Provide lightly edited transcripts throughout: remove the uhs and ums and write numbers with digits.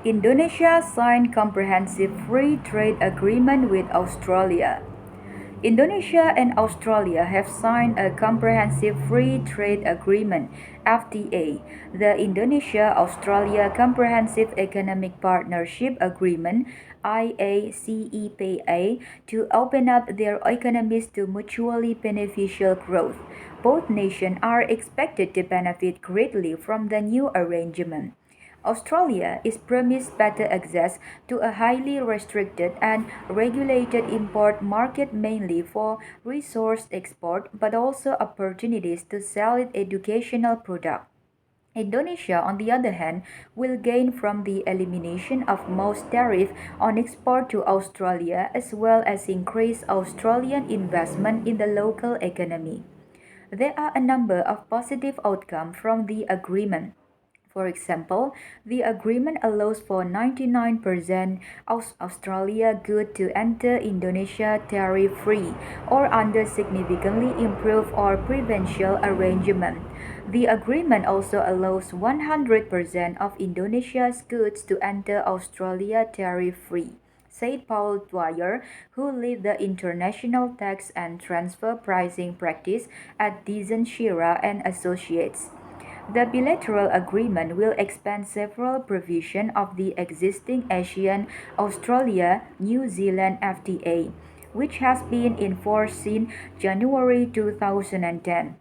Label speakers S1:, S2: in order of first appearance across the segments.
S1: Indonesia signed comprehensive free trade agreement with Australia. Indonesia and Australia have signed a comprehensive free trade agreement (FTA), the Indonesia-Australia Comprehensive Economic Partnership Agreement (IACEPA) to open up their economies to mutually beneficial growth. Both nations are expected to benefit greatly from the new arrangement. Australia is promised better access to a highly restricted and regulated import market mainly for resource export but also opportunities to sell its educational products. Indonesia, on the other hand, will gain from the elimination of most tariff on export to Australia as well as increased Australian investment in the local economy. There are a number of positive outcomes from the agreement. For example, the agreement allows for 99% Australia goods to enter Indonesia tariff-free or under significantly improved or preferential arrangement. The agreement also allows 100% of Indonesia's goods to enter Australia tariff-free, said Paul Dwyer, who leads the international tax and transfer pricing practice at Dizon Shira and Associates. The bilateral agreement will expand several provisions of the existing ASEAN-Australia-New Zealand FTA, which has been in force since January 2010.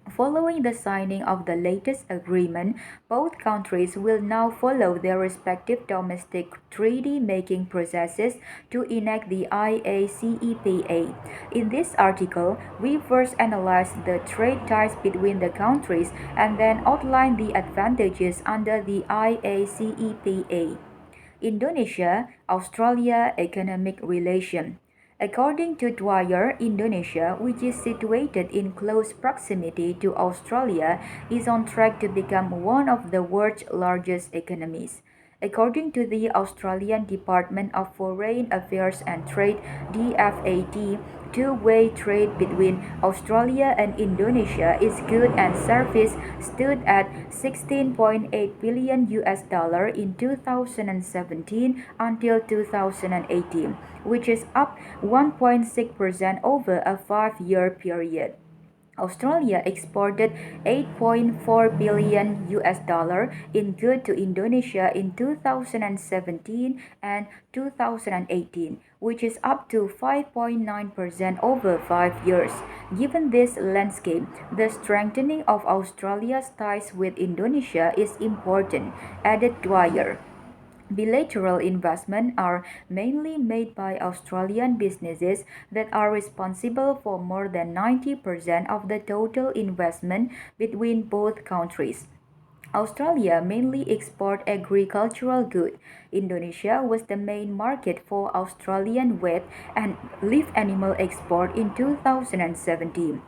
S1: Following the signing of the latest agreement, both countries will now follow their respective domestic treaty-making processes to enact the IACEPA. In this article, we first analyze the trade ties between the countries and then outline the advantages under the IACEPA. Indonesia-Australia economic relation. According to Dwyer, Indonesia, which is situated in close proximity to Australia, is on track to become one of the world's largest economies. According to the Australian Department of Foreign Affairs and Trade (DFAT), two-way trade between Australia and Indonesia is goods and service stood at 16.8 billion US dollar in 2017 until 2018, which is up 1.6% over a 5-year period. Australia exported 8.4 billion US dollar in goods to Indonesia in 2017 and 2018, which is up to 5.9% over 5 years. Given this landscape, the strengthening of Australia's ties with Indonesia is important, added Dwyer. Bilateral investments are mainly made by Australian businesses that are responsible for more than 90% of the total investment between both countries. Australia mainly exports agricultural goods. Indonesia was the main market for Australian wet and live animal export in 2017.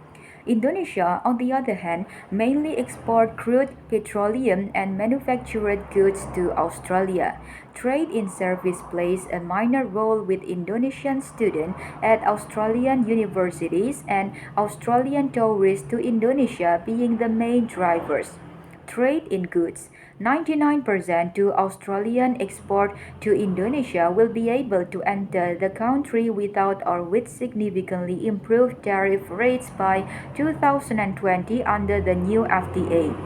S1: Indonesia, on the other hand, mainly exports crude, petroleum, and manufactured goods to Australia. Trade in service plays a minor role with Indonesian students at Australian universities and Australian tourists to Indonesia being the main drivers. Trade in goods. 99% to Australian export to Indonesia will be able to enter the country without or with significantly improved tariff rates by 2020 under the new FTA.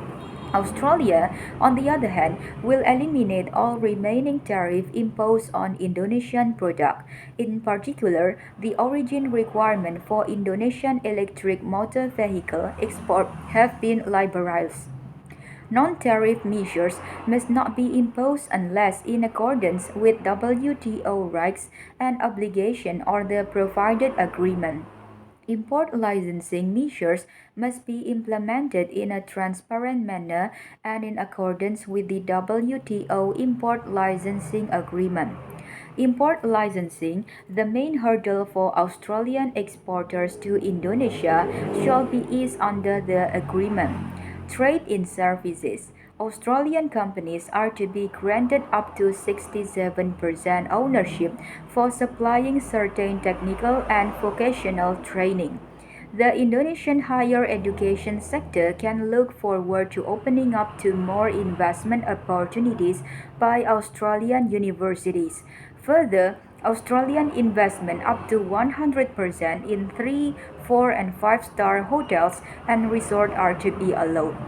S1: Australia, on the other hand, will eliminate all remaining tariff imposed on Indonesian products. In particular, the origin requirement for Indonesian electric motor vehicle export have been liberalized. Non-tariff measures must not be imposed unless in accordance with WTO rights and obligations or the provided agreement. Import licensing measures must be implemented in a transparent manner and in accordance with the WTO import licensing agreement. Import licensing, the main hurdle for Australian exporters to Indonesia, shall be eased under the agreement. Trade in services. Australian companies are to be granted up to 67% ownership for supplying certain technical and vocational training. The Indonesian higher education sector can look forward to opening up to more investment opportunities by Australian universities. Further, Australian investment up to 100% in 3, 4, and 5-star hotels and resorts are to be allowed.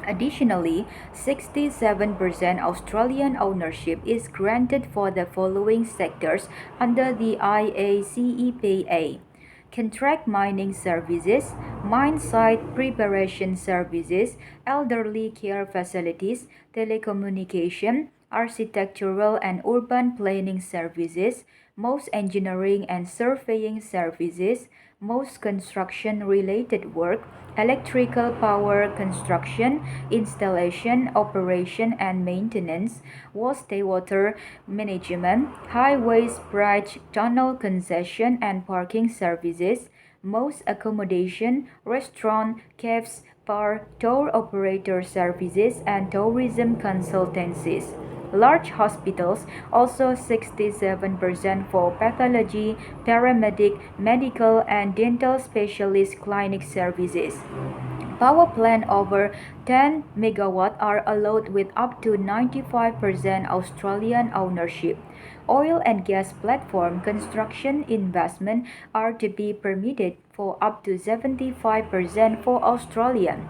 S1: Additionally, 67% Australian ownership is granted for the following sectors under the IACEPA: contract mining services, mine site preparation services, elderly care facilities, telecommunication, architectural and urban planning services, most engineering and surveying services, most construction related work, electrical power construction, installation, operation and maintenance, wastewater management, highways, bridge, tunnel concession and parking services, most accommodation, restaurant, cafes, bar, tour operator services and tourism consultancies. Large hospitals, also 67% for pathology, paramedic, medical and dental specialist clinic services. Power plant over 10 megawatt are allowed with up to 95% Australian ownership. Oil and gas platform construction investment are to be permitted for up to 75% for Australian.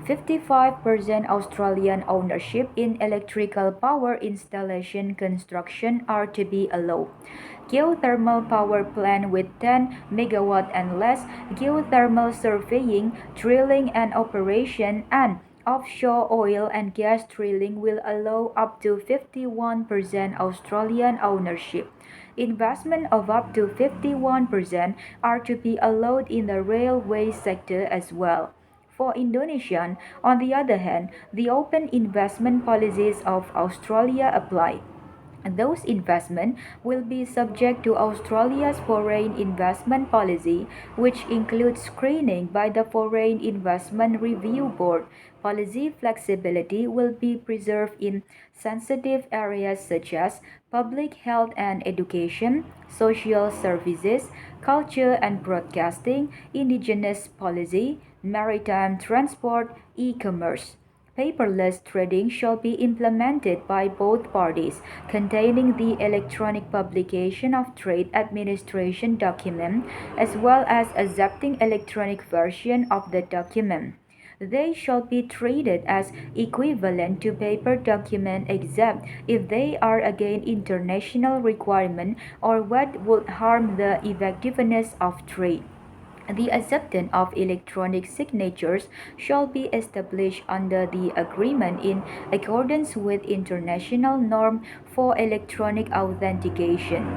S1: 55% Australian ownership in electrical power installation construction are to be allowed. Geothermal power plant with 10 megawatt and less, geothermal surveying, drilling and operation, and offshore oil and gas drilling will allow up to 51% Australian ownership. Investment of up to 51% are to be allowed in the railway sector as well. For Indonesia, on the other hand, the open investment policies of Australia apply. Those investments will be subject to Australia's foreign investment policy, which includes screening by the Foreign Investment Review Board. Policy flexibility will be preserved in sensitive areas such as public health and education, social services, culture and broadcasting, indigenous policy, maritime transport, e-commerce. Paperless trading shall be implemented by both parties, containing the electronic publication of trade administration document as well as accepting electronic version of the document. They shall be treated as equivalent to paper document except if they are against international requirement or what would harm the effectiveness of trade. The acceptance of electronic signatures shall be established under the agreement in accordance with international norm for electronic authentication.